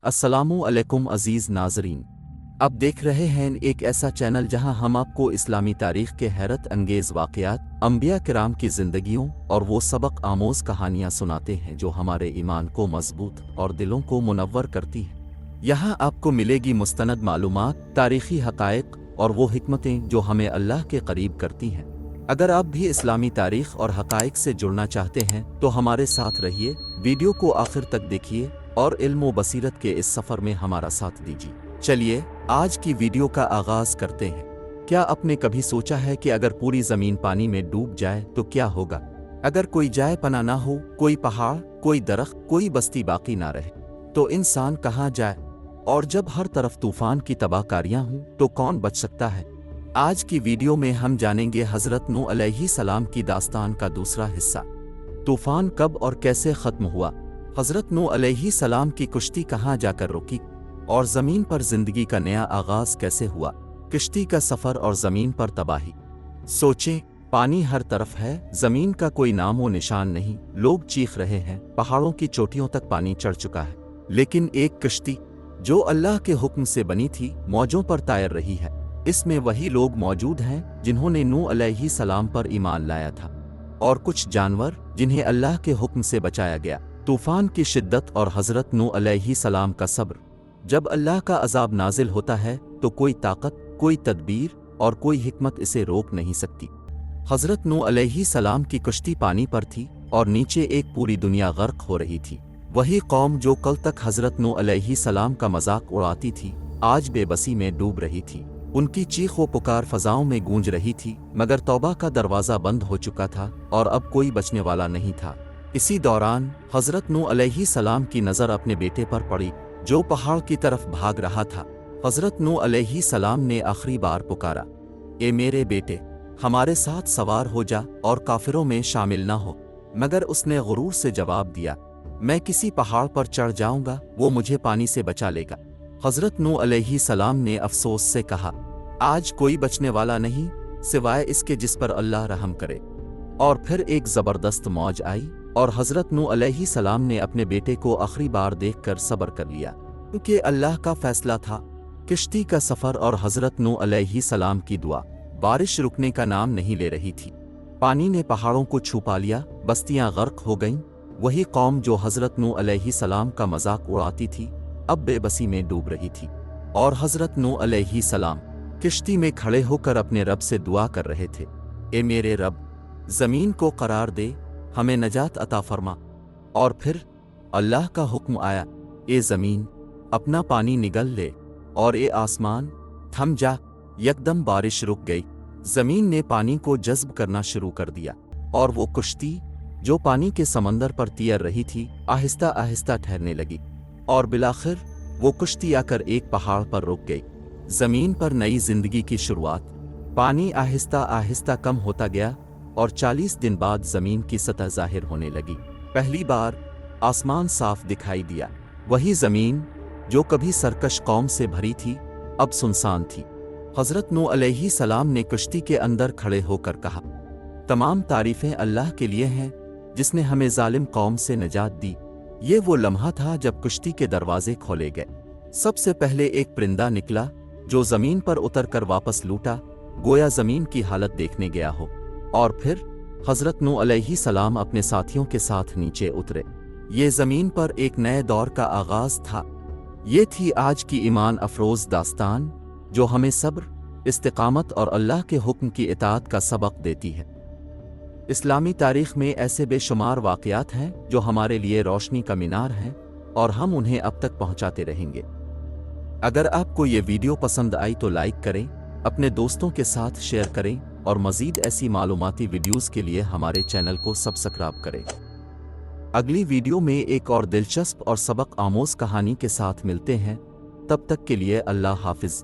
अस्सलामु अलैकुम अजीज नाजरीन। अब देख रहे हैं एक ऐसा चैनल जहां हम आपको इस्लामी तारीख के हैरत अंगेज वाक़यात, अंबिया किराम की जिंदगियों और वो सबक आमोज कहानियां सुनाते हैं जो हमारे ईमान को मजबूत और दिलों को मुनव्वर करती हैं। यहाँ आपको मिलेगी मुस्तनद मालूमात, तारीखी हक़ाइक़ और वो हिकमतें जो हमें अल्लाह के करीब करती हैं। अगर आप भी इस्लामी तारीख और हक़ाइक़ से जुड़ना चाहते हैं तो हमारे साथ रहिए, वीडियो को आखिर तक देखिए और इल्म व बसीरत के इस सफ़र में हमारा साथ दीजिए। चलिए आज की वीडियो का आगाज़ करते हैं। क्या आपने कभी सोचा है कि अगर पूरी ज़मीन पानी में डूब जाए तो क्या होगा? अगर कोई जाए पना ना हो, कोई पहाड़, कोई दरख्त, कोई बस्ती बाकी ना रहे, तो इंसान कहाँ जाए? और जब हर तरफ तूफ़ान की तबाहकारियाँ हों तो कौन बच सकता है? आज की वीडियो में हम जानेंगे हज़रत नूह अलैहिस्सलाम की दास्तान का दूसरा हिस्सा। तूफ़ान कब और कैसे ख़त्म हुआ? हज़रत नूह अलैहिस्सलाम की कश्ती कहाँ जाकर रुकी और ज़मीन पर ज़िंदगी का नया आगाज़ कैसे हुआ? कश्ती का सफ़र और ज़मीन पर तबाही। सोचें, पानी हर तरफ है, ज़मीन का कोई नाम व निशान नहीं। लोग चीख रहे हैं, पहाड़ों की चोटियों तक पानी चढ़ चुका है, लेकिन एक कश्ती जो अल्लाह के हुक्म से बनी थी मौजों पर तैर रही है। इसमें वही लोग मौजूद हैं जिन्होंने नूह अलैहिस्सलाम पर ईमान लाया था, और कुछ जानवर जिन्हें अल्लाह के हुक्म से बचाया गया। तूफ़ान की शिद्दत और हज़रत नूह अलैहिस्सलाम का सब्र। जब अल्लाह का अज़ाब नाजिल होता है तो कोई ताकत, कोई तदबीर और कोई हिकमत इसे रोक नहीं सकती। हज़रत नूह अलैहिस्सलाम की कश्ती पानी पर थी और नीचे एक पूरी दुनिया गर्क हो रही थी। वही कौम जो कल तक हज़रत नूह अलैहिस्सलाम का मजाक उड़ाती थी, आज बेबसी में डूब रही थी। उनकी चीख व पुकार फ़ज़ाओं में गूंज रही थी, मगर तौबा का दरवाज़ा बंद हो चुका था और अब कोई बचने वाला नहीं था। इसी दौरान हज़रत नूह अलैहिस्सलाम की नज़र अपने बेटे पर पड़ी जो पहाड़ की तरफ भाग रहा था। हज़रत नूह अलैहिस्सलाम ने आखिरी बार पुकारा, ए मेरे बेटे, हमारे साथ सवार हो जा और काफिरों में शामिल ना हो। मगर उसने गुरूर से जवाब दिया, मैं किसी पहाड़ पर चढ़ जाऊंगा, वो मुझे पानी से बचा लेगा। हज़रत नूह अलैहिस्सलाम ने अफसोस से कहा, आज कोई बचने वाला नहीं सिवाय इसके जिस पर अल्लाह रहम करे। और फिर एक ज़बरदस्त मौज आई और हज़रत नूह अलैहिस्सलाम ने अपने बेटे को आखिरी बार देखकर सब्र कर लिया, क्योंकि अल्लाह का फैसला था। किश्ती का सफ़र और हज़रत नूह अलैहिस्सलाम की दुआ। बारिश रुकने का नाम नहीं ले रही थी। पानी ने पहाड़ों को छुपा लिया, बस्तियां गर्क हो गईं। वही कौम जो हज़रत नूह अलैहिस्सलाम का मजाक उड़ाती थी अब बेबसी में डूब रही थी। और हज़रत नूह अलैहिस्सलाम किश्ती में खड़े होकर अपने रब से दुआ कर रहे थे, ए मेरे रब, ज़मीन को करार दे, हमें नजात अता फरमा। और फिर अल्लाह का हुक्म आया, ए ज़मीन अपना पानी निगल ले और ए आसमान थम जा। यकदम बारिश रुक गई। ज़मीन ने पानी को जज़्ब करना शुरू कर दिया और वो कश्ती जो पानी के समंदर पर तैर रही थी आहिस्ता आहिस्ता ठहरने लगी। और बिलाखिर वो कश्ती आकर एक पहाड़ पर रुक गई। ज़मीन पर नई जिंदगी की शुरुआत। पानी आहिस्ता आहिस्ता कम होता गया और 40 दिन बाद ज़मीन की सतह जाहिर होने लगी। पहली बार आसमान साफ दिखाई दिया। वही ज़मीन जो कभी सरकश कौम से भरी थी अब सुनसान थी। हज़रत नूह अलैहिस्सलाम ने कश्ती के अंदर खड़े होकर कहा, तमाम तारीफ़ें अल्लाह के लिए हैं जिसने हमें जालिम कौम से निजात दी। ये वो लम्हा था जब कश्ती के दरवाजे खोले गए। सबसे पहले एक परिंदा निकला जो ज़मीन पर उतरकर वापस लूटा, गोया ज़मीन की हालत देखने गया हो। और फिर हज़रत नूह अलैहिस्सलाम अपने साथियों के साथ नीचे उतरे। ये ज़मीन पर एक नए दौर का आगाज़ था। ये थी आज की ईमान अफरोज़ दास्तान जो हमें सब्र, इस्तिकामत और अल्लाह के हुक्म की इताअत का सबक देती है। इस्लामी तारीख़ में ऐसे बेशुमार वाक़यात हैं जो हमारे लिए रोशनी का मीनार हैं और हम उन्हें अब तक पहुँचाते रहेंगे। अगर आपको ये वीडियो पसंद आई तो लाइक करें, अपने दोस्तों के साथ शेयर करें और मज़ीद ऐसी मालूमाती वीडियोज़ के लिए हमारे चैनल को सब्सक्राइब करें। अगली वीडियो में एक और दिलचस्प और सबक आमोज़ कहानी के साथ मिलते हैं। तब तक के लिए अल्लाह हाफ़िज़।